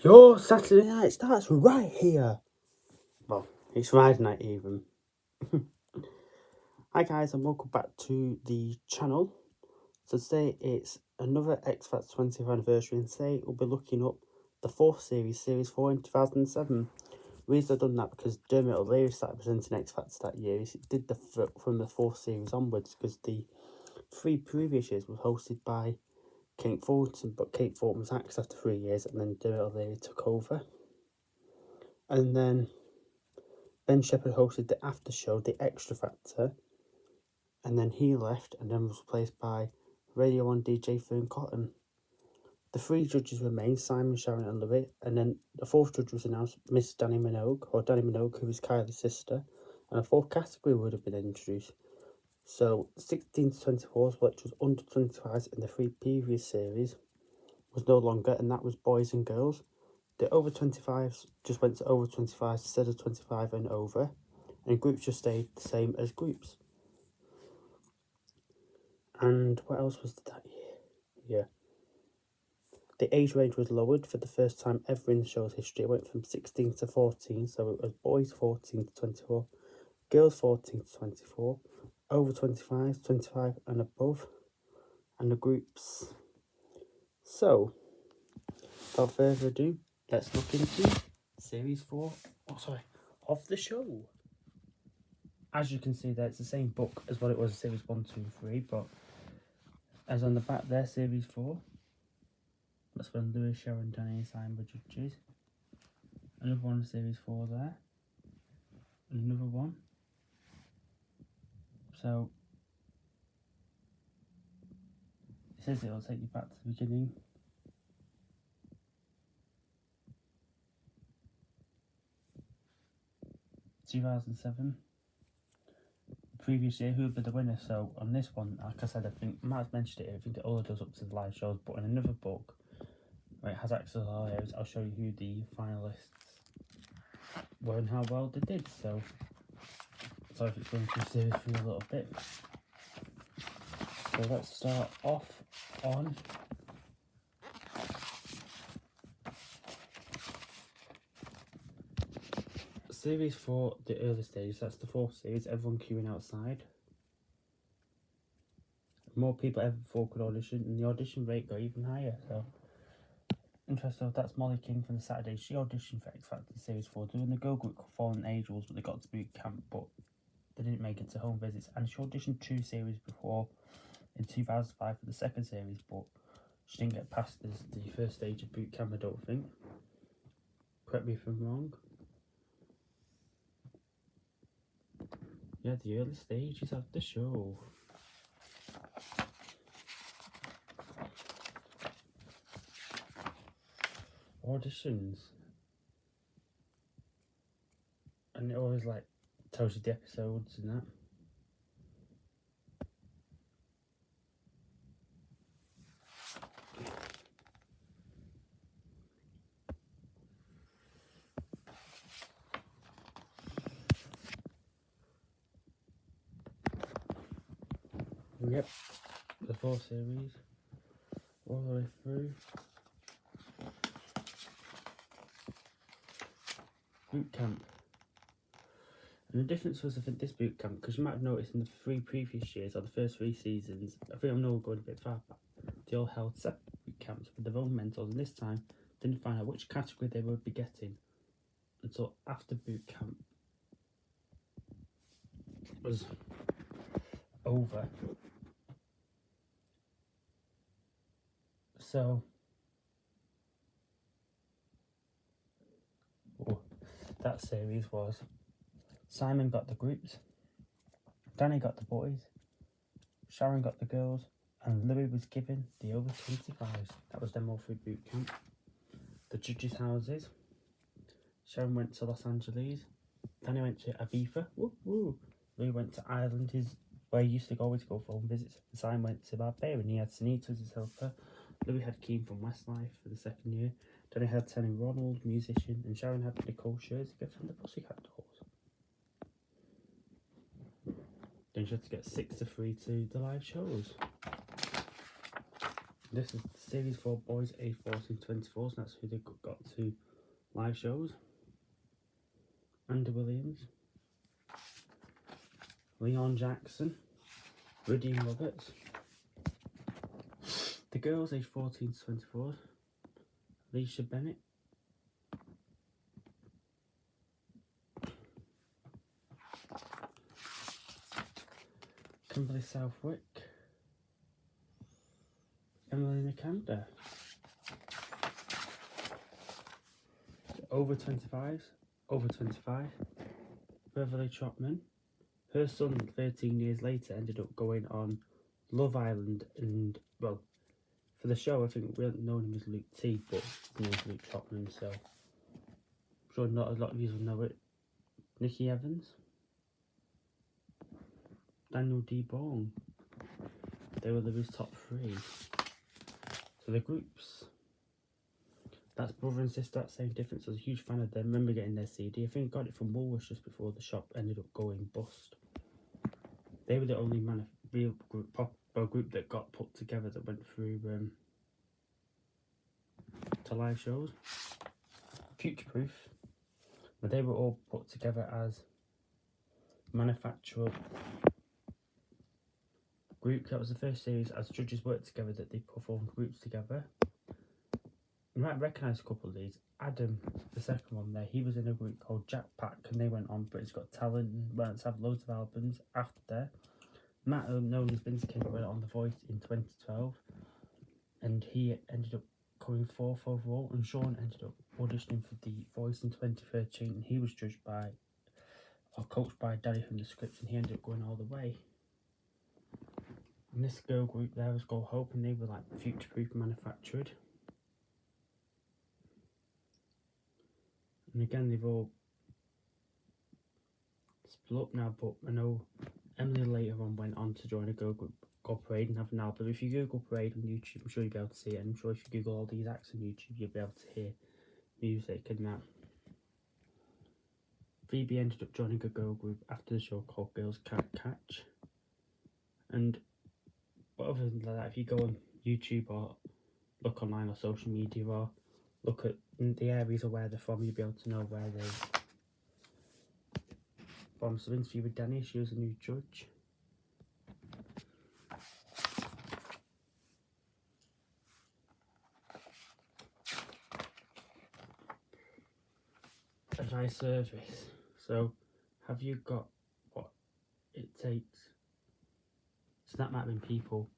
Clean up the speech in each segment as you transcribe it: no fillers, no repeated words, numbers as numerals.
Your Saturday night starts right here. Well, it's Friday night even. Hi guys, and welcome back to the channel. So today it's another X Factor 20th anniversary, and today we'll be looking up the fourth series, Series 4 in 2007. The reason I've done that because Dermot O'Leary started presenting X Factor that year. He did from the fourth series onwards, because the three previous years was hosted by Kate Thornton, but Kate Thornton was axed after 3 years, and then Dermot O'Leary took over. And then Ben Shepherd hosted the after show, The Extra Factor, and then he left and then was replaced by Radio 1 DJ Fern Cotton. The three judges remained, Simon, Sharon and Louis, and then the fourth judge was announced, Miss Danny Minogue, who was Kylie's sister, and a fourth category would have been introduced. So 16 to 24, which was under 25s in the three previous series, was no longer, and that was boys and girls. The over 25s just went to over 25s instead of 25 and over, and groups just stayed the same as groups. And what else was that year? Yeah. The age range was lowered for the first time ever in the show's history. It went from 16 to 14, so it was boys 14 to 24, girls 14 to 24, over 25, 25 and above, and the groups. So, without further ado, let's look into Series 4 of the show. As you can see there, it's the same book as what it was in Series 1, 2, 3, but as on the back there, Series 4, that's when Louis, Sharon, Danny, Simon were judges. Another one in Series 4 there. Another one. So, it says it'll take you back to the beginning. (2007). Previous year, who would be the winner? So, on this one, like I said, I think Matt's mentioned it, I think it all does up to the live shows, but in another book, where it has access to all areas, I'll show you who the finalists were and how well they did. So, sorry if it's going through Series 3 a little bit. So, let's start off on Series 4, the early stage. That's the fourth series, everyone queuing outside. More people ever before could audition, and the audition rate got even higher. So, interesting. That's Molly King from the Saturday. She auditioned for X Factor Series 4, doing the girl group called Fallen Angels, but they got to boot camp, but they didn't make it to home visits. And she auditioned 2 series before in 2005 for the second series, but she didn't get past the first stage of boot camp, I don't think. Correct me if I'm wrong. Yeah, the early stages of the show. Auditions. And it always like tells you the episodes and that. Yep, the 4 series all the way through. Boot camp. And the difference was, I think, this boot camp, because you might have noticed in the 3 previous years, or the first 3 seasons, I think I'm not going a bit far back, they all held separate boot camps with their own mentors, and this time didn't find out which category they would be getting until after boot camp was over. So, that series was Simon got the groups, Danny got the boys, Sharon got the girls, and Louis was given the over 25s. That was them all through boot camp. The judges' houses. Sharon went to Los Angeles. Danny went to Ibiza. Woo woo. Louis went to Ireland, where he used to always go for home visits. Simon went to Barbados, and he had Sunita as his helper. Louis had Keen from Westlife for the second year. Danny had Tenny Ronald, musician, and Sharon had Nicole Scherzinger from the Pussycat Dolls. Then she had to get 6 to 3 to the live shows. This is series 4 boys aged 14 to 24, so that's who they got to live shows. Andy Williams, Leon Jackson, Rudy Roberts. The girls aged 14 to 24, Alicia Bennett, Kimberly Southwick, Emily Nakanda. Over 25, Beverly Chapman. Her son, 13 years later, ended up going on Love Island, and well, for the show, I think we haven't known him as Luke T, but his name's Luke Chapman, so I'm sure not a lot of you will know it. Nikki Evans, Daniel D. Bong. They were Louis' top 3. So the groups, that's brother and sister, that same difference. I was a huge fan of them. I remember getting their CD. I think I got it from Woolworths just before the shop ended up going bust. They were the only real group that got put together that went through to live shows. Future Proof, but they were all put together as manufacturer group. That was the first series as judges worked together that they performed groups together. You might recognise a couple of these. Adam, the second one there, he was in a group called Jack Pack, and they went on Britain's Got Talent and went to have loads of albums after there. Matt, known as Vince King, went on The Voice in 2012, and he ended up coming 4th overall, and Sean ended up auditioning for The Voice in 2013, and he was judged by, or coached by Daddy from the Scripts, and he ended up going all the way. And this girl group there was called Hope, and they were like Future Proof manufactured. And again, they've all split up now, but I know Emily later on went on to join a girl group called Parade and have an album. If you Google Parade on YouTube, I'm sure you'll be able to see it. And I'm sure if you Google all these acts on YouTube, you'll be able to hear music and that. Phoebe ended up joining a girl group after the show called Girls Can't Catch. And other than that, if you go on YouTube or look online or social media or look at the areas of where they're from, you'll be able to know where they're from. So interview with Danny, she was a new judge. Advice service. So have you got what it takes? So that might mean people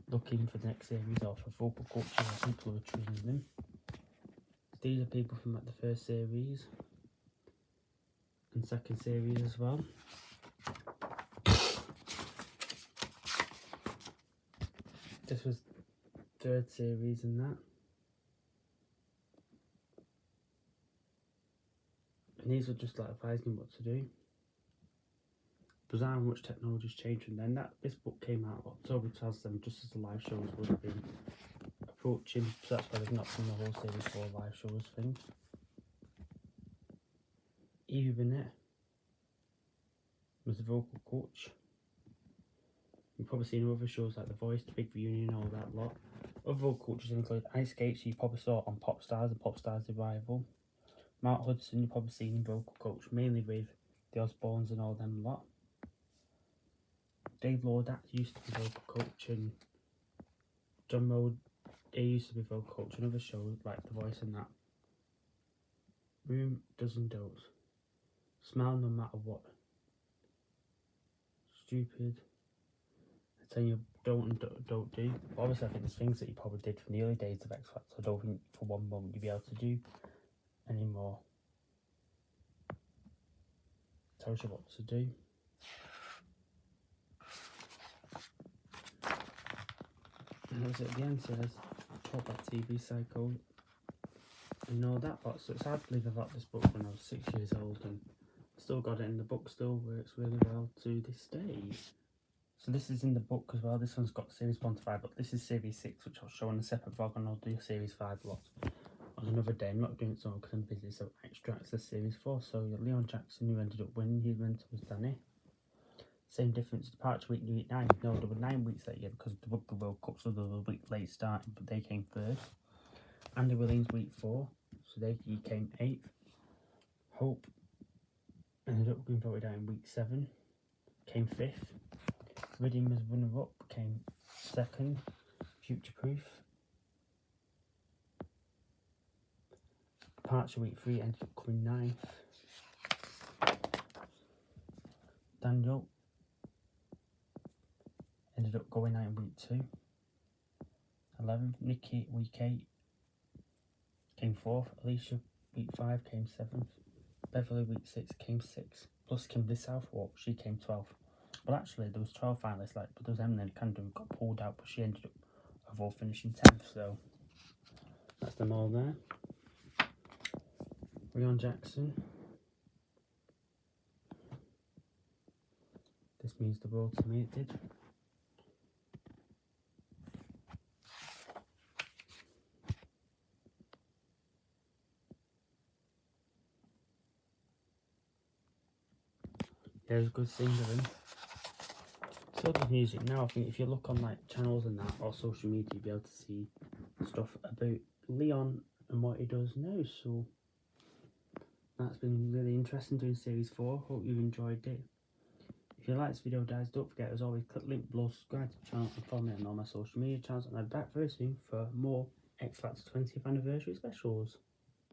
looking for the next series or for vocal coaching or people who are training them. These are people from like the first series and second series as well. This was third series and that. And these were just like advising what to do. Bizarre how much technology's changed from then. This book came out October 2007, just as the live shows would have been approaching, so that's why they've not done the whole series 4 live shows thing. Evie Burnett was the vocal coach. You've probably seen other shows like The Voice, The Big Reunion, all that lot. Other vocal coaches include Ice Skates, you probably saw on Pop Stars and Pop Stars Revival. Mark Hudson, you've probably seen him vocal coach, mainly with the Osbournes and all them lot. Dave Lordak used to be vocal coach, and John Rode, they used to be vocal coach on other shows like The Voice and that. Room Does and Don'ts. Smile no matter what. Stupid. I tell you, don't and don't do. But obviously, I think there's things that you probably did from the early days of X Factor. I don't think for one moment you'd be able to do anymore. Tells you what to do. And that's it at the end, says talk about TV Psycho and all that lot. So it's hard to believe I got this book when I was 6 years old and still got it, and the book still works really well to this day. So this is in the book as well. This one's got series 1 to 5, but this is series 6, which I'll show on a separate vlog, and I'll do series 5 lots on another day. I'm not doing it so because I'm busy, so extra access series 4. So Leon Jackson, who ended up winning, his mentor was Danny. Same difference, departure week, week 9. No, there were 9 weeks that year because the Rugby World Cups were a week late starting, but they came third. Andy Williams week 4, so he came 8th. Hope ended up being voted out in week 7, came 5th. Reading was runner-up, came 2nd. Future Proof. Departure week 3 ended up coming 9th. Daniel ended up going out in week 2. 11th. Nikki week 8 came 4th. Alicia week 5 came 7th. Beverly week 6 came 6th. Plus Kimberly Southwark, she came 12th. But actually there was 12 finalists, but there was Emily Canada who got pulled out, but she ended up overall finishing 10th. So that's them all there. Rion Jackson. This means the world to me, it did. There's a good singer in. So does music now. I think if you look on like channels and that or social media, you'll be able to see stuff about Leon and what he does now. So that's been really interesting doing series 4. Hope you've enjoyed it. If you like this video, guys, don't forget as always, click link below, subscribe to the channel and follow me on all my social media channels, and I'll be back very soon for more X Factor 20th anniversary specials.